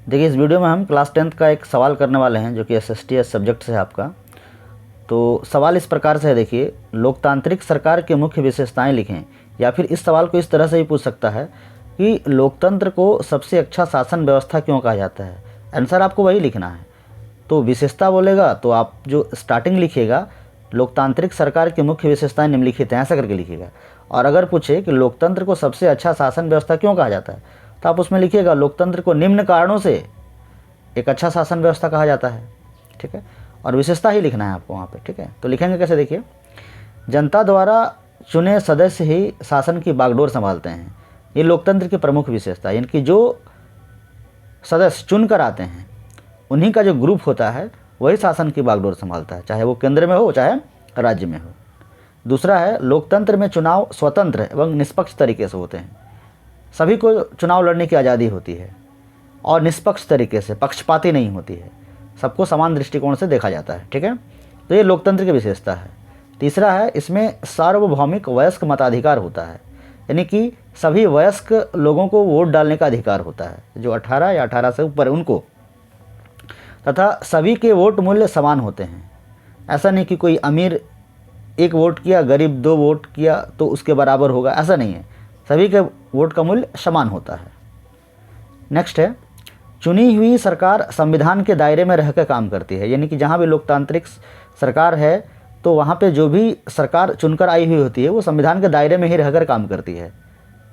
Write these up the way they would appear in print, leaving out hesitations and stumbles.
देखिए, इस वीडियो में हम क्लास 10th का एक सवाल करने वाले हैं जो कि SSTS सब्जेक्ट से है आपका। तो सवाल इस प्रकार से है, देखिए, लोकतांत्रिक सरकार की मुख्य विशेषताएं लिखें। या फिर इस सवाल को इस तरह से भी पूछ सकता है कि लोकतंत्र को सबसे अच्छा शासन व्यवस्था क्यों कहा जाता है। आंसर आपको वही लिखना है। तो विशेषता बोलेगा तो आप जो स्टार्टिंग लिखिएगा, लोकतांत्रिक सरकार की मुख्य विशेषताएं निम्नलिखित हैं, ऐसा करके लिखिएगा। और अगर पूछे कि लोकतंत्र को सबसे अच्छा शासन व्यवस्था क्यों कहा जाता है, तो आप उसमें लिखिएगा लोकतंत्र को निम्न कारणों से एक अच्छा शासन व्यवस्था कहा जाता है। ठीक है, और विशेषता ही लिखना है आपको वहाँ पे। ठीक है, तो लिखेंगे कैसे, देखिए, जनता द्वारा चुने सदस्य ही शासन की बागडोर संभालते हैं। ये लोकतंत्र की प्रमुख विशेषता है, यानी कि जो सदस्य चुन कर आते हैं उन्हीं का जो ग्रुप होता है वही शासन की बागडोर संभालता है, चाहे वो केंद्र में हो चाहे राज्य में हो। दूसरा है, लोकतंत्र में चुनाव स्वतंत्र एवं निष्पक्ष तरीके से होते हैं। सभी को चुनाव लड़ने की आज़ादी होती है और निष्पक्ष तरीके से, पक्षपाती नहीं होती है, सबको समान दृष्टिकोण से देखा जाता है। ठीक है, तो ये लोकतंत्र की विशेषता है। तीसरा है, इसमें सार्वभौमिक वयस्क मताधिकार होता है, यानी कि सभी वयस्क लोगों को वोट डालने का अधिकार होता है, जो 18 या 18 से ऊपर उनको, तथा सभी के वोट मूल्य समान होते हैं। ऐसा नहीं कि कोई अमीर एक वोट किया, गरीब 2 वोट किया तो उसके बराबर होगा, ऐसा नहीं है। सभी के वोट का मूल्य समान होता है। नेक्स्ट है, चुनी हुई सरकार संविधान के दायरे में रहकर काम करती है, यानी कि जहाँ भी लोकतांत्रिक सरकार है तो वहाँ पे जो भी सरकार चुनकर आई हुई होती है वो संविधान के दायरे में ही रहकर काम करती है।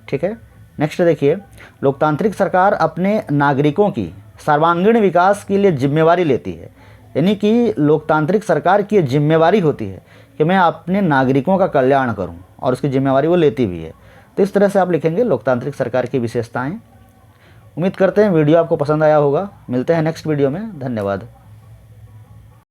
ठीक है, नेक्स्ट देखिए, लोकतांत्रिक सरकार अपने नागरिकों की सर्वांगीण विकास के लिए जिम्मेवारी लेती है, यानी कि लोकतांत्रिक सरकार की जिम्मेवारी होती है कि मैं अपने नागरिकों का कल्याण करूं, और उसकी जिम्मेवारी वो लेती भी है। तो इस तरह से आप लिखेंगे लोकतांत्रिक सरकार की विशेषताएं। उम्मीद करते हैं वीडियो आपको पसंद आया होगा। मिलते हैं नेक्स्ट वीडियो में। धन्यवाद।